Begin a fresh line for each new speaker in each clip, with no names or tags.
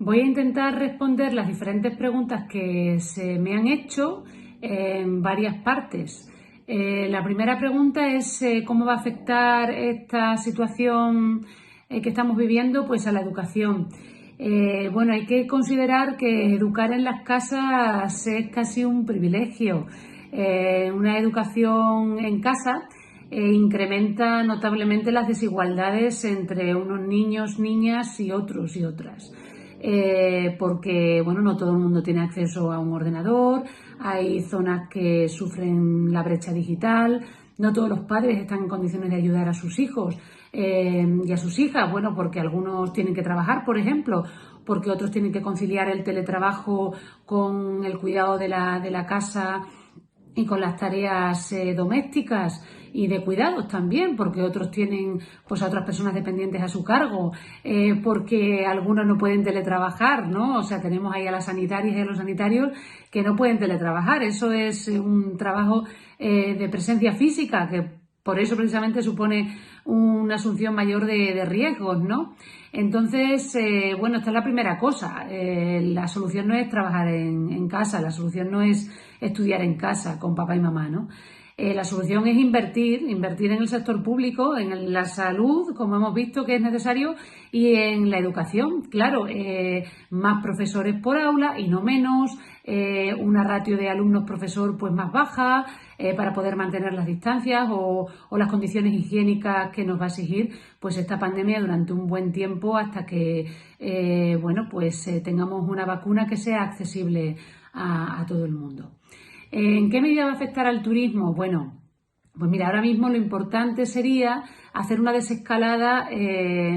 Voy a intentar responder las diferentes preguntas que se me han hecho en varias partes. La primera pregunta es cómo va a afectar esta situación que estamos viviendo pues a la educación. Bueno, hay que considerar que educar en las casas es casi un privilegio. Una educación en casa incrementa notablemente las desigualdades entre unos niños, niñas y otros y otras. Porque bueno, no todo el mundo tiene acceso a un ordenador, hay zonas que sufren la brecha digital, no todos los padres están en condiciones de ayudar a sus hijos y a sus hijas, bueno, porque algunos tienen que trabajar, por ejemplo, porque otros tienen que conciliar el teletrabajo con el cuidado de la casa y con las tareas domésticas y de cuidados también, porque otros tienen pues a otras personas dependientes a su cargo, porque algunos no pueden teletrabajar, ¿no? O sea, tenemos ahí a las sanitarias y a los sanitarios que no pueden teletrabajar. Eso es un trabajo de presencia física que por eso precisamente supone una asunción mayor de riesgos, ¿no? Entonces, bueno, esta es la primera cosa. La solución no es trabajar en casa, la solución no es estudiar en casa con papá y mamá, ¿no? La solución es invertir en el sector público, en la salud, como hemos visto que es necesario, y en la educación. Claro, más profesores por aula y no menos, una ratio de alumnos-profesor pues más baja, para poder mantener las distancias o las condiciones higiénicas que nos va a exigir pues esta pandemia durante un buen tiempo hasta que bueno, pues tengamos una vacuna que sea accesible a todo el mundo. ¿En qué medida va a afectar al turismo? Bueno, pues mira, ahora mismo lo importante sería hacer una desescalada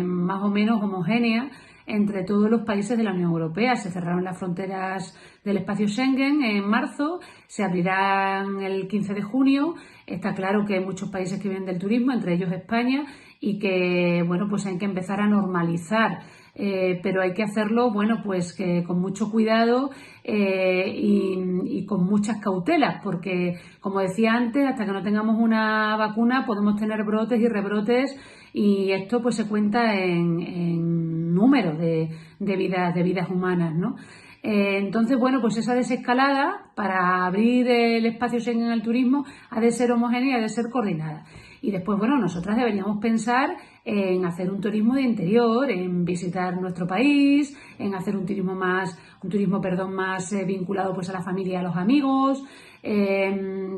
más o menos homogénea entre todos los países de la Unión Europea. Se cerraron las fronteras del espacio Schengen en marzo, se abrirán el 15 de junio. Está claro que hay muchos países que viven del turismo, entre ellos España, y que, bueno, pues hay que empezar a normalizar. Pero hay que hacerlo, bueno, pues que con mucho cuidado y con muchas cautelas, porque, como decía antes, hasta que no tengamos una vacuna podemos tener brotes y rebrotes y esto pues se cuenta en números de vidas humanas, ¿no? Entonces, bueno, pues esa desescalada para abrir el espacio Schengen al turismo ha de ser homogénea y ha de ser coordinada. Y después, bueno, nosotras deberíamos pensar en hacer un turismo de interior, en visitar nuestro país, en hacer un turismo más vinculado pues a la familia y a los amigos,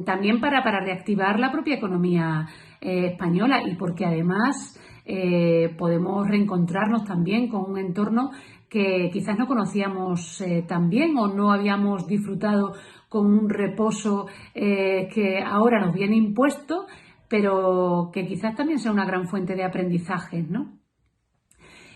también para reactivar la propia economía española y porque además podemos reencontrarnos también con un entorno que quizás no conocíamos tan bien o no habíamos disfrutado con un reposo que ahora nos viene impuesto, pero que quizás también sea una gran fuente de aprendizaje, ¿no?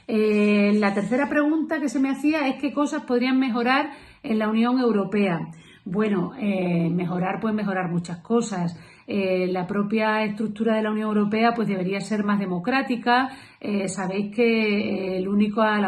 La tercera pregunta que se me hacía es qué cosas podrían mejorar en la Unión Europea. Bueno, pueden mejorar muchas cosas. La propia estructura de la Unión Europea pues debería ser más democrática. Sabéis que la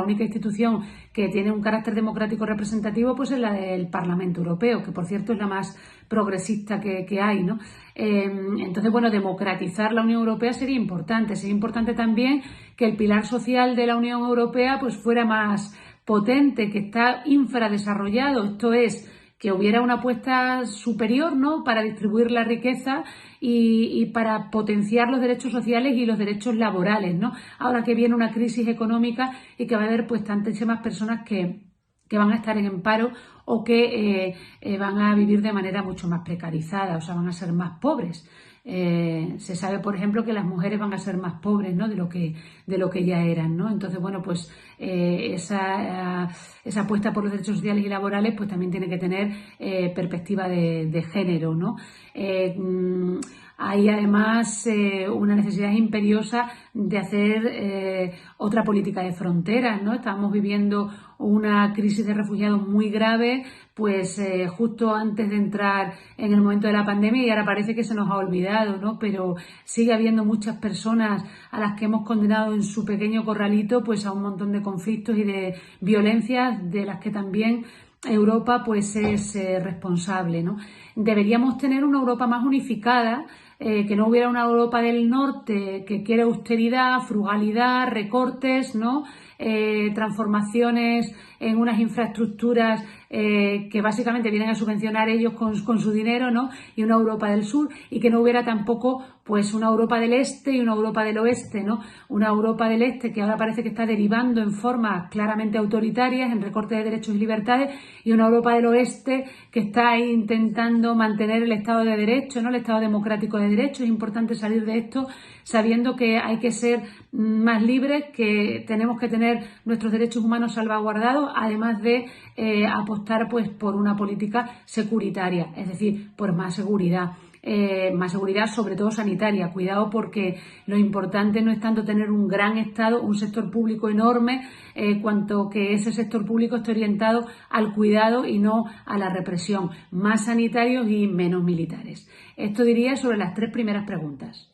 única institución que tiene un carácter democrático representativo pues es la del Parlamento Europeo, que por cierto es la más progresista que hay, ¿no? Entonces, bueno, democratizar la Unión Europea sería importante. Sería importante también que el pilar social de la Unión Europea pues fuera más potente, que está infradesarrollado, esto es, que hubiera una apuesta superior, ¿no?, para distribuir la riqueza y para potenciar los derechos sociales y los derechos laborales, ¿no? Ahora que viene una crisis económica y que va a haber pues tantísimas personas que van a estar en paro o que van a vivir de manera mucho más precarizada, o sea, van a ser más pobres. Se sabe, por ejemplo, que las mujeres van a ser más pobres, ¿no?, de lo que ya eran, ¿no? Entonces, bueno, pues esa apuesta por los derechos sociales y laborales pues también tiene que tener perspectiva de género, ¿no? Hay además una necesidad imperiosa de hacer otra política de fronteras, ¿no? Estamos viviendo una crisis de refugiados muy grave, pues justo antes de entrar en el momento de la pandemia y ahora parece que se nos ha olvidado, ¿no? Pero sigue habiendo muchas personas a las que hemos condenado en su pequeño corralito pues a un montón de conflictos y de violencias de las que también Europa pues es responsable, ¿no? Deberíamos tener una Europa más unificada, que no hubiera una Europa del norte que quiere austeridad, frugalidad, recortes, ¿no? transformaciones en unas infraestructuras que básicamente vienen a subvencionar ellos con su dinero, ¿no? Y una Europa del Sur, y que no hubiera tampoco pues una Europa del Este y una Europa del Oeste, ¿no? Una Europa del Este que ahora parece que está derivando en formas claramente autoritarias, en recortes de derechos y libertades, y una Europa del Oeste que está intentando mantener el Estado de Derecho, ¿no? El Estado democrático de Derecho. Es importante salir de esto sabiendo que hay que ser más libres, que tenemos que tener nuestros derechos humanos salvaguardados, además de apostar pues por una política securitaria, es decir, por más seguridad sobre todo sanitaria. Cuidado, porque lo importante no es tanto tener un gran Estado, un sector público enorme, cuanto que ese sector público esté orientado al cuidado y no a la represión. Más sanitarios y menos militares. Esto diría sobre las 3 primeras preguntas.